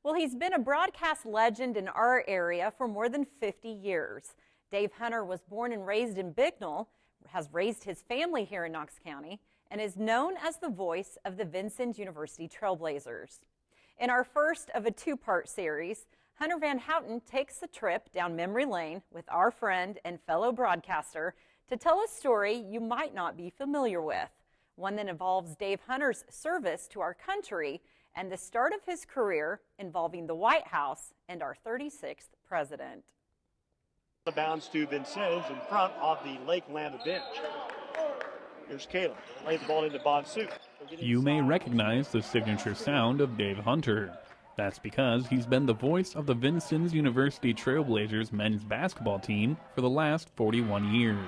Well, he's been a broadcast legend in our area for more than 50 years. Dave Hunter was born and raised in Bicknell, has raised his family here in Knox County, and is known as the voice of the Vincennes University Trailblazers. In our first of a two-part series, Hunter Van Houten takes a trip down memory lane with our friend and fellow broadcaster to tell a story you might not be familiar with, one that involves Dave Hunter's service to our country and the start of his career involving the White House and our 36th president. The bounce to Vincennes in front of the Lake Lambda bench. Here's Caleb, lays the ball into Bonsu. You may recognize the signature sound of Dave Hunter. That's because he's been the voice of the Vincennes University Trailblazers men's basketball team for the last 41 years.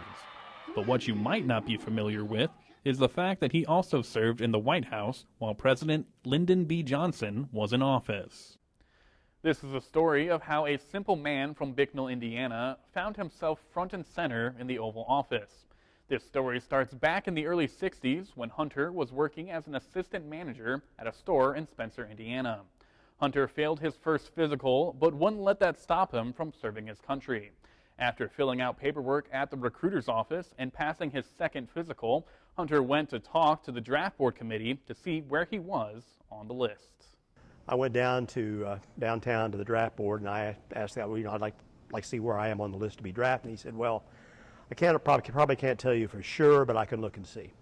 But what you might not be familiar with is the fact that he also served in the White House while President Lyndon B. Johnson was in office. This is a story of how a simple man from Bicknell, Indiana, found himself front and center in the Oval Office. This story starts back in the early 60s when Hunter was working as an assistant manager at a store in Spencer, Indiana. Hunter failed his first physical, but wouldn't let that stop him from serving his country. After filling out paperwork at the recruiter's office and passing his second physical, Hunter went to talk to the draft board committee to see where he was on the list. I went down to downtown to the draft board and I asked that, well, I'd like to see where I am on the list to be drafted. And he said, well, I probably can't tell you for sure, but I can look and see.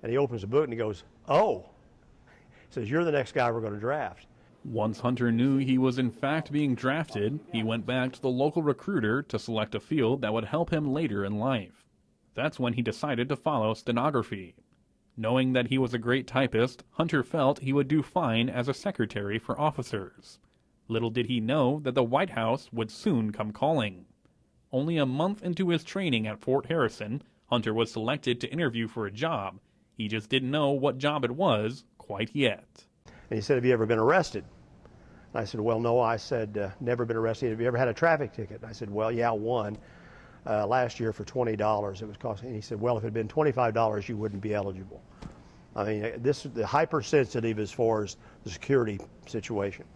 And he opens the book and he goes, oh, he says, you're the next guy we're going to draft. Once Hunter knew he was in fact being drafted, he went back to the local recruiter to select a field that would help him later in life. That's when he decided to follow stenography. Knowing that he was a great typist, Hunter felt he would do fine as a secretary for officers. Little did he know that the White House would soon come calling. Only a month into his training at Fort Harrison, Hunter was selected to interview for a job. He just didn't know what job it was quite yet. And he said, have you ever been arrested? And I said, well, no. I said, never been arrested. Have you ever had a traffic ticket? And I said, well, yeah, one. Last year for $20 it was costing. And he said, well, if it had been $25, you wouldn't be eligible. I mean, the hypersensitive as far as the security situation.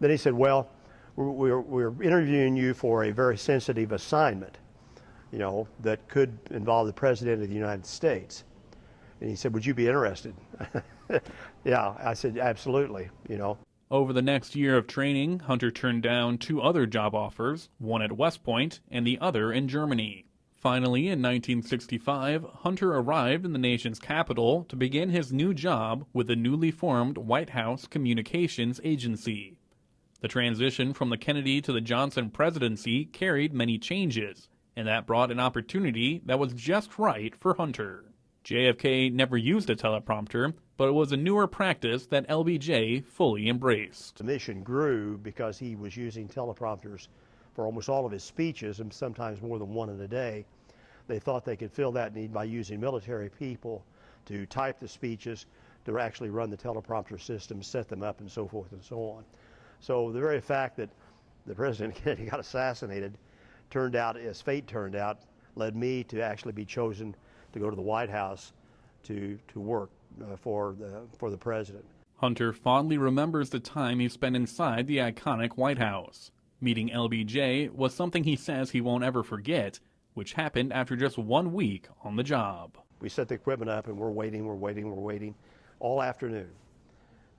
Then he said, well, we're interviewing you for a very sensitive assignment, that could involve the President of the United States. And he said, would you be interested? Yeah, I said, absolutely, Over the next year of training, Hunter turned down two other job offers, one at West Point and the other in Germany. Finally, in 1965, Hunter arrived in the nation's capital to begin his new job with the newly formed White House Communications Agency. The transition from the Kennedy to the Johnson presidency carried many changes, and that brought an opportunity that was just right for Hunter. JFK never used a teleprompter, but it was a newer practice that LBJ fully embraced. The mission grew because he was using teleprompters for almost all of his speeches, and sometimes more than one in a day. They thought they could fill that need by using military people to type the speeches, to actually run the teleprompter system, set them up, and so forth and so on. So the very fact that the President Kennedy got assassinated turned out, as fate turned out, led me to actually be chosen to go to the White House to work for the President. Hunter fondly remembers the time he spent inside the iconic White House. Meeting LBJ was something he says he won't ever forget, which happened after just 1 week on the job. We set the equipment up and we're waiting all afternoon.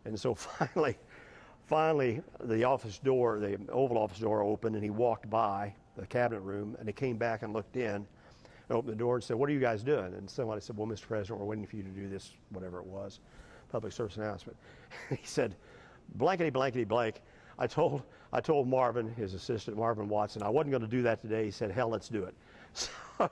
And so finally the office door, the Oval Office door opened and he walked by the cabinet room and he came back and looked in and opened the door and said, what are you guys doing? And somebody said, well, Mr. President, we're waiting for you to do this, whatever it was, public service announcement. He said, blankety, blankety, blank. I told Marvin, his assistant, Marvin Watson, I wasn't going to do that today. He said, hell, let's do it.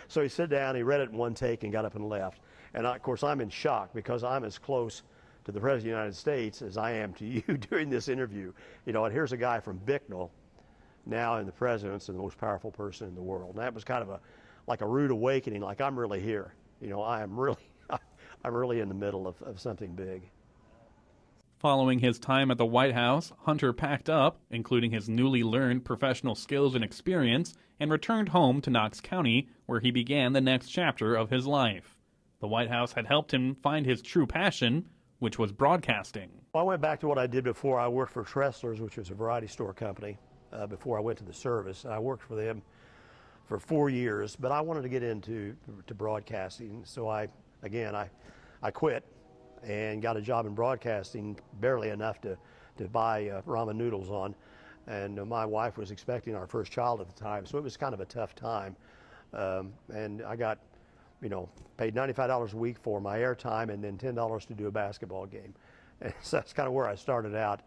So he sat down, he read it in one take and got up and left. And of course, I'm in shock because I'm as close to the President of the United States as I am to you during this interview. And here's a guy from Bicknell, now in the President's and the most powerful person in the world. And that was kind of like a rude awakening, like I'm really here. I'm really in the middle of something big. Following his time at the White House, Hunter packed up, including his newly learned professional skills and experience, and returned home to Knox County, where he began the next chapter of his life. The White House had helped him find his true passion, which was broadcasting. Well, I went back to what I did before. I worked for Trailblazers, which was a variety store company, before I went to the service. I worked for them for 4 years, but I wanted to get into broadcasting. So I quit and got a job in broadcasting, barely enough to buy ramen noodles on. And my wife was expecting our first child at the time, so it was kind of a tough time. And I got, paid $95 a week for my airtime and then $10 to do a basketball game. And so that's kind of where I started out,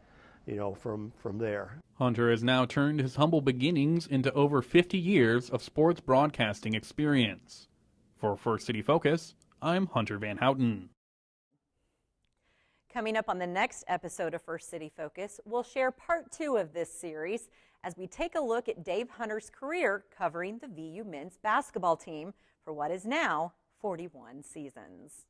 from there. Hunter has now turned his humble beginnings into over 50 years of sports broadcasting experience. For First City Focus, I'm Hunter Van Houten. Coming up on the next episode of First City Focus, we'll share part 2 of this series as we take a look at Dave Hunter's career covering the VU men's basketball team for what is now 41 seasons.